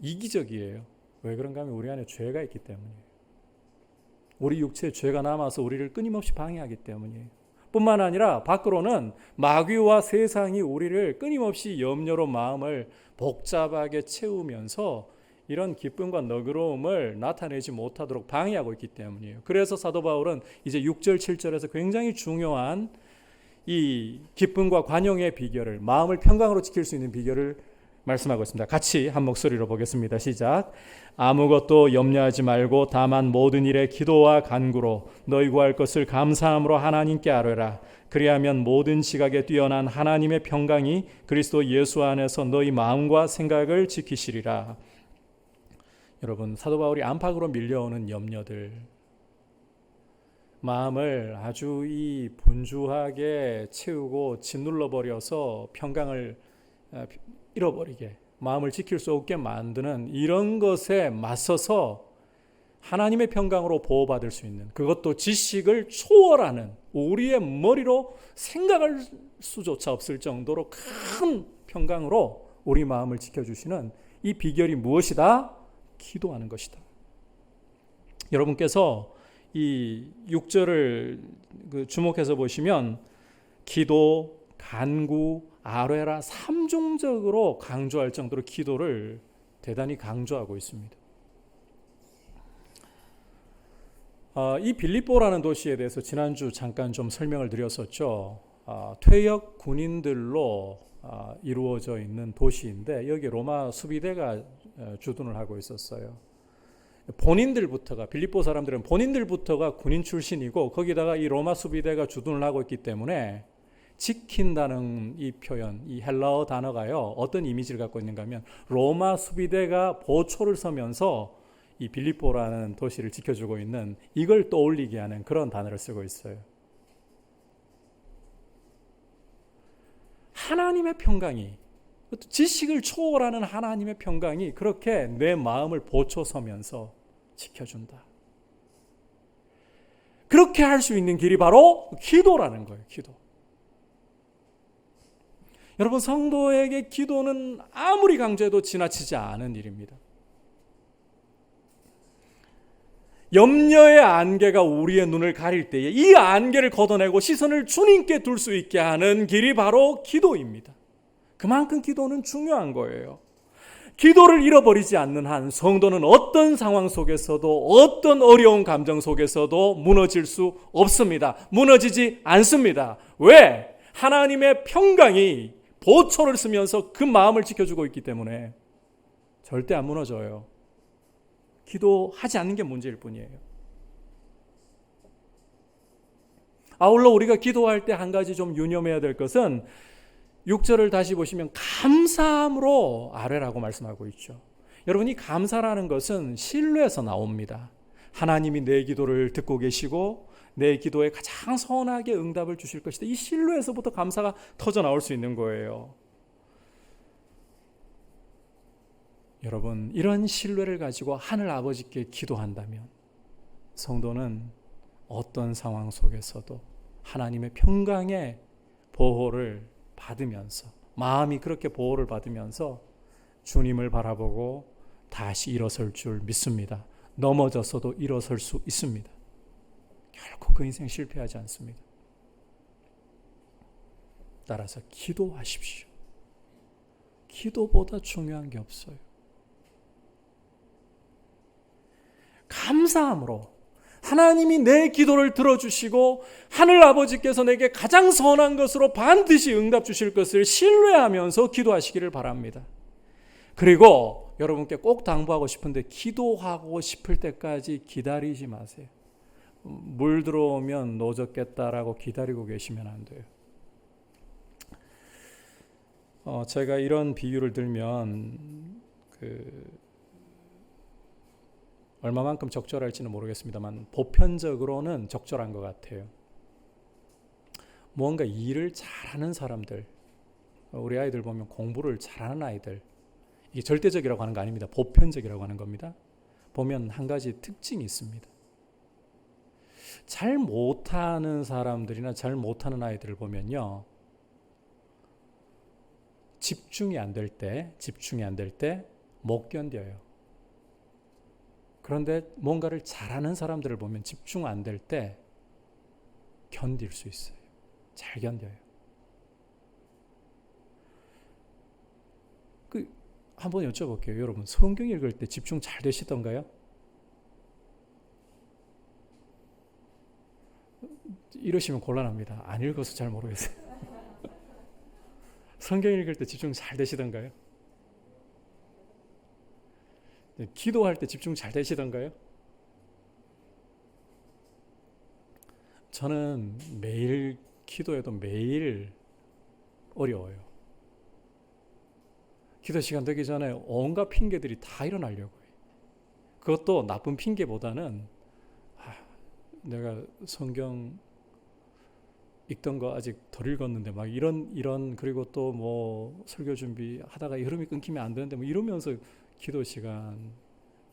이기적이에요. 왜 그런가 하면 우리 안에 죄가 있기 때문이에요. 우리 육체에 죄가 남아서 우리를 끊임없이 방해하기 때문이에요. 뿐만 아니라 밖으로는 마귀와 세상이 우리를 끊임없이 염려로 마음을 복잡하게 채우면서 이런 기쁨과 너그러움을 나타내지 못하도록 방해하고 있기 때문이에요. 그래서 사도 바울은 이제 6절, 7절에서 굉장히 중요한 이 기쁨과 관용의 비결을, 마음을 평강으로 지킬 수 있는 비결을 말씀하고 있습니다. 같이 한 목소리로 보겠습니다. 시작. 아무것도 염려하지 말고 다만 모든 일에 기도와 간구로 너희 구할 것을 감사함으로 하나님께 아뢰라. 그리하면 모든 지각에 뛰어난 하나님의 평강이 그리스도 예수 안에서 너희 마음과 생각을 지키시리라. 여러분, 사도 바울이 안팎으로 밀려오는 염려들, 마음을 아주 이 분주하게 채우고 짓눌러 버려서 평강을 잃어버리게, 마음을 지킬 수 없게 만드는 이런 것에 맞서서 하나님의 평강으로 보호받을 수 있는, 그것도 지식을 초월하는, 우리의 머리로 생각할 수조차 없을 정도로 큰 평강으로 우리 마음을 지켜주시는 이 비결이 무엇이다? 기도하는 것이다. 여러분께서 이 6절을 주목해서 보시면 기도, 간구, 아뢰라 삼중적으로 강조할 정도로 기도를 대단히 강조하고 있습니다. 이 빌립보라는 도시에 대해서 지난주 잠깐 좀 설명을 드렸었죠. 퇴역 군인들로 이루어져 있는 도시인데 여기 로마 수비대가 주둔을 하고 있었어요. 본인들부터가, 빌립보 사람들은 본인들부터가 군인 출신이고 거기다가 이 로마 수비대가 주둔을 하고 있기 때문에 지킨다는 이 표현, 이 헬라어 단어가요, 어떤 이미지를 갖고 있는가 하면 로마 수비대가 보초를 서면서 이 빌립보라는 도시를 지켜주고 있는, 이걸 떠올리게 하는 그런 단어를 쓰고 있어요. 하나님의 평강이, 지식을 초월하는 하나님의 평강이 그렇게 내 마음을 보초 서면서 지켜준다. 그렇게 할 수 있는 길이 바로 기도라는 거예요. 기도. 여러분, 성도에게 기도는 아무리 강조해도 지나치지 않은 일입니다. 염려의 안개가 우리의 눈을 가릴 때에 이 안개를 걷어내고 시선을 주님께 둘 수 있게 하는 길이 바로 기도입니다. 그만큼 기도는 중요한 거예요. 기도를 잃어버리지 않는 한 성도는 어떤 상황 속에서도, 어떤 어려운 감정 속에서도 무너질 수 없습니다. 무너지지 않습니다. 왜? 하나님의 평강이 보초를 쓰면서 그 마음을 지켜주고 있기 때문에 절대 안 무너져요. 기도하지 않는 게 문제일 뿐이에요. 아울러 우리가 기도할 때 한 가지 좀 유념해야 될 것은 6절을 다시 보시면 감사함으로 아뢰라고 말씀하고 있죠. 여러분, 이 감사라는 것은 신뢰에서 나옵니다. 하나님이 내 기도를 듣고 계시고 내 기도에 가장 선하게 응답을 주실 것이다. 이 신뢰에서부터 감사가 터져 나올 수 있는 거예요. 여러분, 이런 신뢰를 가지고 하늘 아버지께 기도한다면 성도는 어떤 상황 속에서도 하나님의 평강의 보호를 받으면서, 마음이 그렇게 보호를 받으면서 주님을 바라보고 다시 일어설 줄 믿습니다. 넘어져서도 일어설 수 있습니다. 결코 그 인생 실패하지 않습니다. 따라서 기도하십시오. 기도보다 중요한 게 없어요. 감사함으로 하나님이 내 기도를 들어주시고 하늘 아버지께서 내게 가장 선한 것으로 반드시 응답 주실 것을 신뢰하면서 기도하시기를 바랍니다. 그리고 여러분께 꼭 당부하고 싶은데, 기도하고 싶을 때까지 기다리지 마세요. 물 들어오면 노졌겠다라고 기다리고 계시면 안 돼요. 제가 이런 비유를 들면 얼마만큼 적절할지는 모르겠습니다만 보편적으로는 적절한 것 같아요. 뭔가 일을 잘하는 사람들, 우리 아이들 보면 공부를 잘하는 아이들, 이게 절대적이라고 하는 거 아닙니다. 보편적이라고 하는 겁니다. 보면 한 가지 특징이 있습니다. 잘 못하는 사람들이나 잘 못하는 아이들을 보면요, 집중이 안 될 때 못 견뎌요. 그런데 뭔가를 잘하는 사람들을 보면 집중 안 될 때 견딜 수 있어요. 잘 견뎌요. 한번 여쭤볼게요. 여러분, 성경 읽을 때 집중 잘 되시던가요? 이러시면 곤란합니다. 안 읽어서 잘 모르겠어요. 성경 읽을 때 집중 잘 되시던가요? 기도할 때 집중 잘 되시던가요? 저는 매일 기도해도 매일 어려워요. 기도 시간 되기 전에 온갖 핑계들이 다 일어나려고 해요. 그것도 나쁜 핑계보다는 내가 성경 읽던 거 아직 덜 읽었는데 막 이런 그리고 또 뭐 설교 준비하다가 흐름이 끊기면 안 되는데 뭐 이러면서 기도 시간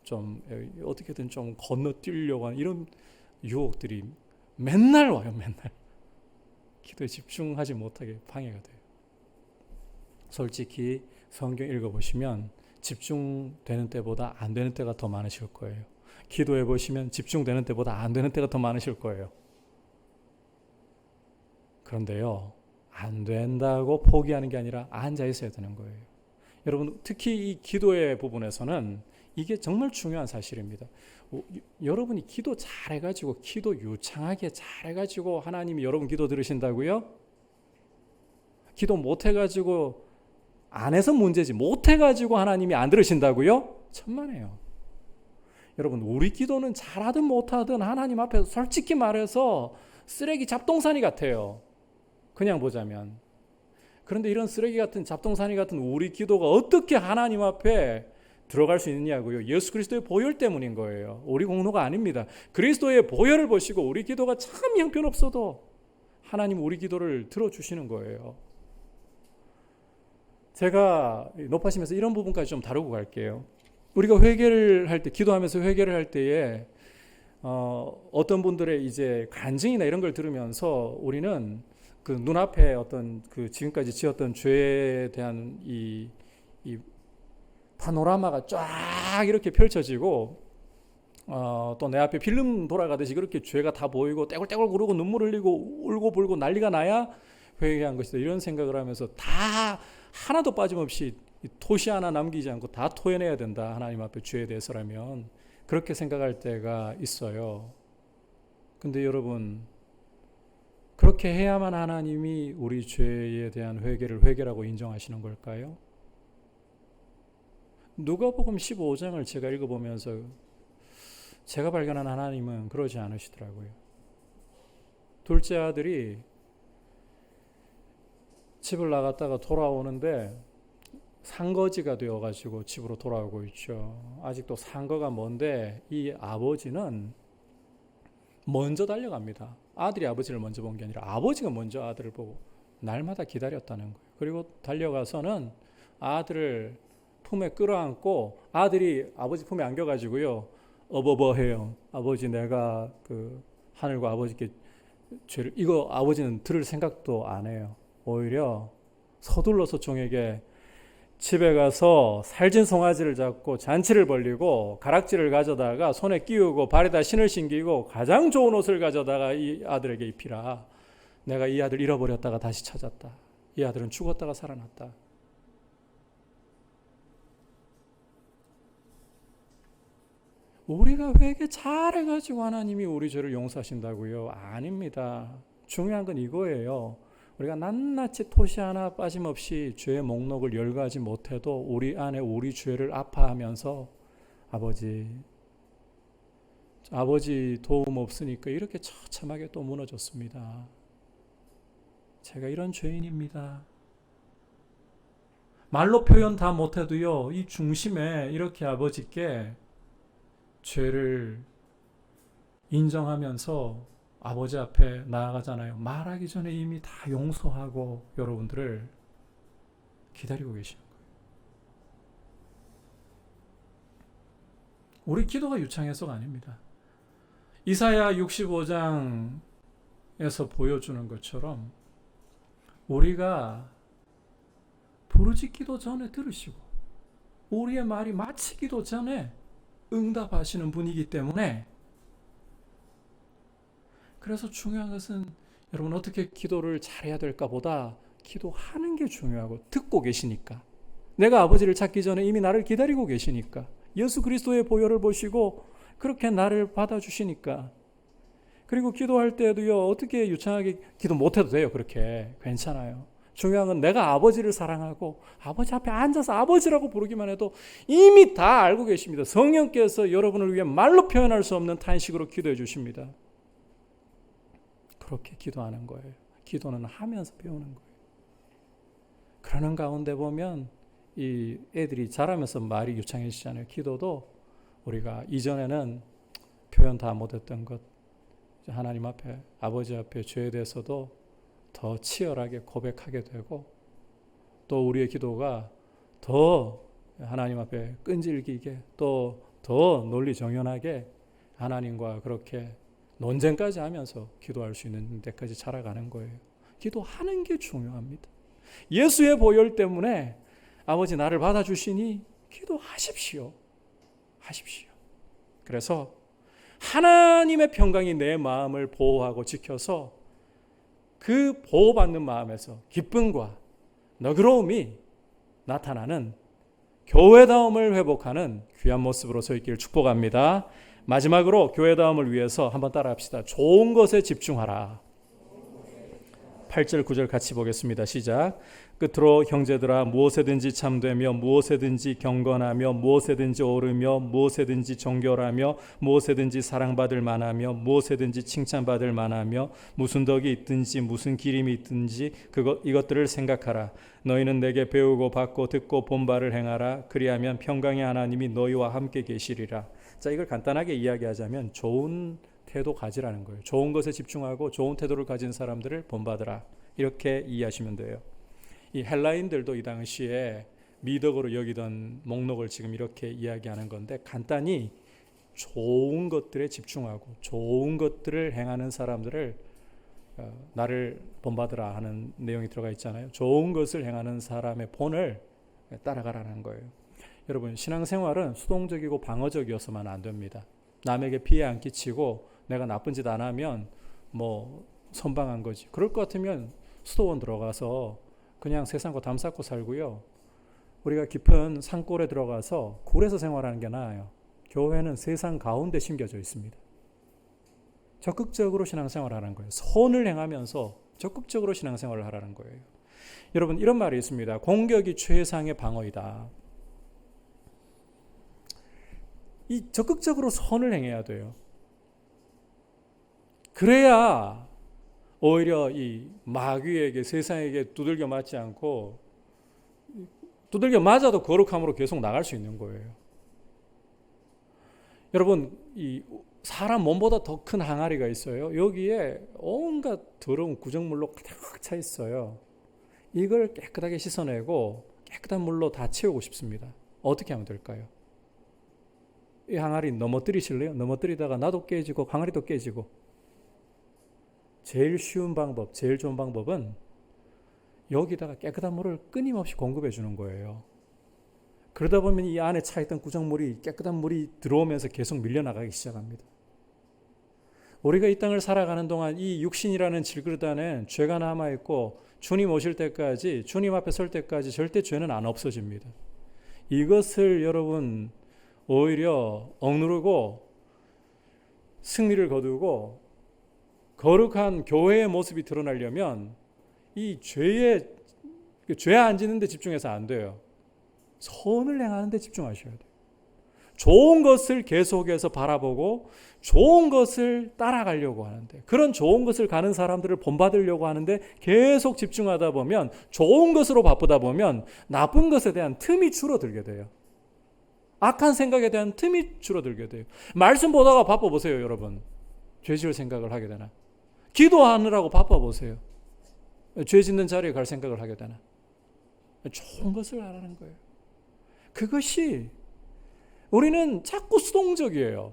좀 어떻게든 좀 건너뛰려고 하는 이런 유혹들이 맨날 와요. 맨날 기도에 집중하지 못하게 방해가 돼요. 솔직히 성경 읽어보시면 집중되는 때보다 안 되는 때가 더 많으실 거예요. 기도해 보시면 집중되는 때보다 안 되는 때가 더 많으실 거예요. 그런데요, 안 된다고 포기하는 게 아니라 앉아 있어야 되는 거예요. 여러분, 특히 이 기도의 부분에서는 이게 정말 중요한 사실입니다. 여러분이 기도 잘해가지고, 기도 유창하게 잘해가지고 하나님이 여러분 기도 들으신다고요? 기도 못해가지고, 안 해서 문제지, 못해가지고 하나님이 안 들으신다고요? 천만에요. 여러분, 우리 기도는 잘하든 못하든 하나님 앞에 솔직히 말해서 쓰레기 잡동사니 같아요. 그냥 보자면. 그런데 이런 쓰레기 같은 잡동사니 같은 우리 기도가 어떻게 하나님 앞에 들어갈 수 있느냐고요. 예수 그리스도의 보혈 때문인 거예요. 우리 공로가 아닙니다. 그리스도의 보혈을 보시고 우리 기도가 참 형편없어도 하나님 우리 기도를 들어주시는 거예요. 제가 높아지면서 이런 부분까지 좀 다루고 갈게요. 우리가 회개를 할 때, 기도하면서 회개를 할 때에 어떤 분들의 이제 간증이나 이런 걸 들으면서 우리는 그 눈앞에 어떤 그 지금까지 지었던 죄에 대한 이 파노라마가 쫙 이렇게 펼쳐지고 또 내 앞에 필름 돌아가듯이 그렇게 죄가 다 보이고 떼굴떼굴 구르고 눈물 흘리고 울고 불고 난리가 나야 회개한 것이다, 이런 생각을 하면서 다 하나도 빠짐없이 토시 하나 남기지 않고 다 토해내야 된다, 하나님 앞에 죄에 대해서라면. 그렇게 생각할 때가 있어요. 근데 여러분, 그렇게 해야만 하나님이 우리 죄에 대한 회개를 회개라고 인정하시는 걸까요? 누가복음 15장을 제가 읽어보면서 제가 발견한 하나님은 그러지 않으시더라고요. 둘째 아들이 집을 나갔다가 돌아오는데 상거지가 되어가지고 집으로 돌아오고 있죠. 아직도 상거가 먼데 이 아버지는 먼저 달려갑니다. 아들이 아버지를 먼저 본 게 아니라 아버지가 먼저 아들을 보고 날마다 기다렸다는 거예요. 그리고 달려가서는 아들을 품에 끌어안고, 아들이 아버지 품에 안겨가지고요, 어버버해요. 아버지, 내가 그 하늘과 아버지께 죄를, 이거 아버지는 들을 생각도 안 해요. 오히려 서둘러서 종에게 집에 가서 살찐 송아지를 잡고 잔치를 벌리고 가락지를 가져다가 손에 끼우고 발에다 신을 신기고 가장 좋은 옷을 가져다가 이 아들에게 입히라. 내가 이 아들 잃어버렸다가 다시 찾았다. 이 아들은 죽었다가 살아났다. 우리가 회개 잘해가지고 하나님이 우리 죄를 용서하신다고요? 아닙니다. 중요한 건 이거예요. 우리가 낱낱이 토시 하나 빠짐없이 죄의 목록을 열거하지 못해도 우리 안에 우리 죄를 아파하면서 아버지 도움 없으니까 이렇게 처참하게 또 무너졌습니다. 제가 이런 죄인입니다. 말로 표현 다 못해도요, 이 중심에 이렇게 아버지께 죄를 인정하면서 아버지 앞에 나아가잖아요. 말하기 전에 이미 다 용서하고 여러분들을 기다리고 계시는 거예요. 우리 기도가 유창해서가 아닙니다. 이사야 65장에서 보여주는 것처럼 우리가 부르짖기도 전에 들으시고 우리의 말이 마치기도 전에 응답하시는 분이기 때문에, 그래서 중요한 것은 여러분 어떻게 기도를 잘해야 될까 보다 기도하는 게 중요하고, 듣고 계시니까, 내가 아버지를 찾기 전에 이미 나를 기다리고 계시니까, 예수 그리스도의 보혈을 보시고 그렇게 나를 받아주시니까. 그리고 기도할 때도요, 어떻게 유창하게 기도 못해도 돼요. 그렇게 괜찮아요. 중요한 건 내가 아버지를 사랑하고 아버지 앞에 앉아서 아버지라고 부르기만 해도 이미 다 알고 계십니다. 성령께서 여러분을 위해 말로 표현할 수 없는 탄식으로 기도해 주십니다. 그렇게 기도하는 거예요. 기도는 하면서 배우는 거예요. 그러는 가운데 보면 이 애들이 자라면서 말이 유창해지잖아요. 기도도 우리가 이전에는 표현 다 못했던 것, 하나님 앞에, 아버지 앞에 죄에 대해서도 더 치열하게 고백하게 되고, 또 우리의 기도가 더 하나님 앞에 끈질기게, 또 더 논리정연하게 하나님과 그렇게 논쟁까지 하면서 기도할 수 있는 데까지 자라가는 거예요. 기도하는 게 중요합니다. 예수의 보혈 때문에 아버지 나를 받아주시니 기도하십시오. 하십시오. 그래서 하나님의 평강이 내 마음을 보호하고 지켜서 그 보호받는 마음에서 기쁨과 너그러움이 나타나는 교회다움을 회복하는 귀한 모습으로 서 있기를 축복합니다. 마지막으로 교회다움을 위해서 한번 따라합시다. 좋은 것에 집중하라. 8절 9절 같이 보겠습니다. 시작. 끝으로 형제들아 무엇에든지 참되며 무엇에든지 경건하며 무엇에든지 오르며 무엇에든지 정결하며 무엇에든지 사랑받을 만하며 무엇에든지 칭찬받을 만하며 무슨 덕이 있든지 무슨 기림이 있든지 이것들을 생각하라. 너희는 내게 배우고 받고 듣고 본 바를 행하라. 그리하면 평강의 하나님이 너희와 함께 계시리라. 자, 이걸 간단하게 이야기하자면 좋은 태도 가지라는 거예요. 좋은 것에 집중하고 좋은 태도를 가진 사람들을 본받으라. 이렇게 이해하시면 돼요. 이 헬라인들도 이 당시에 미덕으로 여기던 목록을 지금 이렇게 이야기하는 건데, 간단히 좋은 것들에 집중하고 좋은 것들을 행하는 사람들을 나를 본받으라 하는 내용이 들어가 있잖아요. 좋은 것을 행하는 사람의 본을 따라가라는 거예요. 여러분, 신앙생활은 수동적이고 방어적이어서만 안 됩니다. 남에게 피해 안 끼치고 내가 나쁜 짓 안 하면 뭐 선방한 거지. 그럴 것 같으면 수도원 들어가서 그냥 세상과 담 쌓고 살고요. 우리가 깊은 산골에 들어가서 굴에서 생활하는 게 나아요. 교회는 세상 가운데 심겨져 있습니다. 적극적으로 신앙생활을 하는 거예요. 선을 행하면서 적극적으로 신앙생활을 하라는 거예요. 여러분, 이런 말이 있습니다. 공격이 최상의 방어이다. 이 적극적으로 선을 행해야 돼요. 그래야 오히려 이 마귀에게, 세상에게 두들겨 맞지 않고, 두들겨 맞아도 거룩함으로 계속 나갈 수 있는 거예요. 여러분, 이 사람 몸보다 더 큰 항아리가 있어요. 여기에 온갖 더러운 구정물로 가득 차 있어요. 이걸 깨끗하게 씻어내고 깨끗한 물로 다 채우고 싶습니다. 어떻게 하면 될까요? 이 항아리 넘어뜨리실래요? 넘어뜨리다가 나도 깨지고 항아리도 깨지고. 제일 쉬운 방법, 제일 좋은 방법은 여기다가 깨끗한 물을 끊임없이 공급해 주는 거예요. 그러다 보면 이 안에 차있던 구정물이, 깨끗한 물이 들어오면서 계속 밀려나가기 시작합니다. 우리가 이 땅을 살아가는 동안 이 육신이라는 질그릇 안에 죄가 남아있고, 주님 오실 때까지, 주님 앞에 설 때까지 절대 죄는 안 없어집니다. 이것을 여러분 오히려 억누르고 승리를 거두고 거룩한 교회의 모습이 드러나려면 이 죄 안 짓는 데 집중해서 안 돼요. 선을 행하는 데 집중하셔야 돼요. 좋은 것을 계속해서 바라보고 좋은 것을 따라가려고 하는데, 그런 좋은 것을 가는 사람들을 본받으려고 하는데 계속 집중하다 보면, 좋은 것으로 바쁘다 보면 나쁜 것에 대한 틈이 줄어들게 돼요. 악한 생각에 대한 틈이 줄어들게 돼요. 말씀 보다가 바빠보세요, 여러분. 죄 지을 생각을 하게 되나? 기도하느라고 바빠보세요. 죄 짓는 자리에 갈 생각을 하게 되나? 좋은 것을 하라는 거예요. 그것이, 우리는 자꾸 수동적이에요.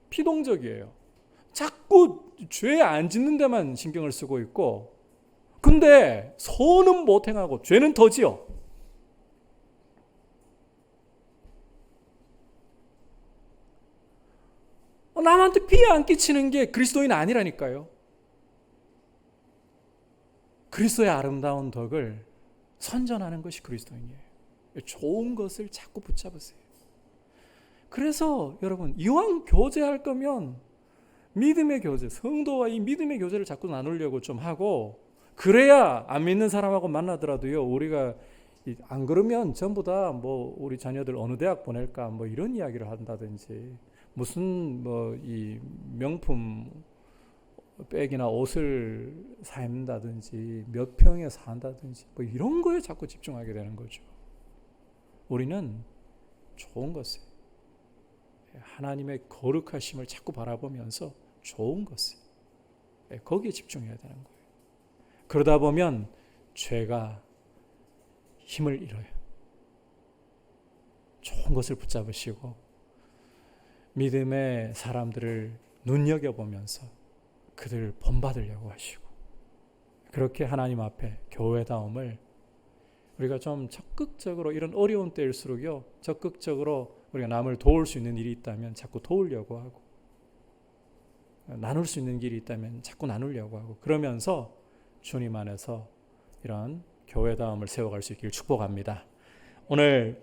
피동적이에요. 자꾸 죄 안 짓는 데만 신경을 쓰고 있고, 근데 선은 못 행하고 죄는 더 지어. 남한테 피해 안 끼치는 게 그리스도인 아니라니까요. 그리스도의 아름다운 덕을 선전하는 것이 그리스도인이에요. 좋은 것을 자꾸 붙잡으세요. 그래서 여러분, 이왕 교제할 거면 믿음의 교제, 성도와 이 믿음의 교제를 자꾸 나누려고 좀 하고, 그래야 안 믿는 사람하고 만나더라도요, 우리가 안 그러면 전부 다 뭐 우리 자녀들 어느 대학 보낼까 뭐 이런 이야기를 한다든지, 무슨 뭐 이 명품 백이나 옷을 사입는다든지 몇 평에 산다든지 뭐 이런 거에 자꾸 집중하게 되는 거죠. 우리는 좋은 것에, 하나님의 거룩하심을 자꾸 바라보면서 좋은 것에, 거기에 집중해야 되는 거예요. 그러다 보면 죄가 힘을 잃어요. 좋은 것을 붙잡으시고 믿음의 사람들을 눈여겨보면서 그들을 본받으려고 하시고, 그렇게 하나님 앞에 교회다움을 우리가 좀 적극적으로, 이런 어려운 때일수록요, 적극적으로 우리가 남을 도울 수 있는 일이 있다면 자꾸 도우려고 하고, 나눌 수 있는 길이 있다면 자꾸 나누려고 하고, 그러면서 주님 안에서 이런 교회다움을 세워갈 수 있기를 축복합니다. 오늘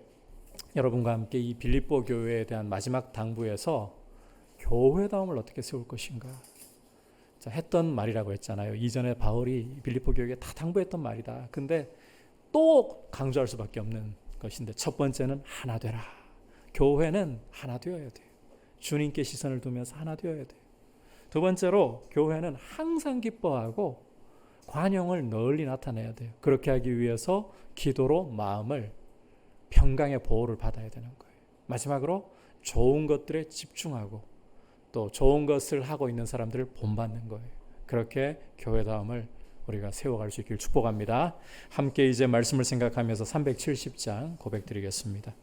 여러분과 함께 이 빌립보 교회에 대한 마지막 당부에서 교회다움을 어떻게 세울 것인가, 자, 했던 말이라고 했잖아요. 이전에 바울이 빌립보 교회에 다 당부했던 말이다. 근데 또 강조할 수밖에 없는 것인데, 첫 번째는 하나 되라. 교회는 하나 되어야 돼요. 주님께 시선을 두면서 하나 되어야 돼요. 두 번째로 교회는 항상 기뻐하고 관용을 널리 나타내야 돼요. 그렇게 하기 위해서 기도로 마음을 평강의 보호를 받아야 되는 거예요. 마지막으로 좋은 것들에 집중하고 또 좋은 것을 하고 있는 사람들을 본받는 거예요. 그렇게 교회다움을 우리가 세워갈 수 있기를 축복합니다. 함께 이제 말씀을 생각하면서 370장 고백드리겠습니다.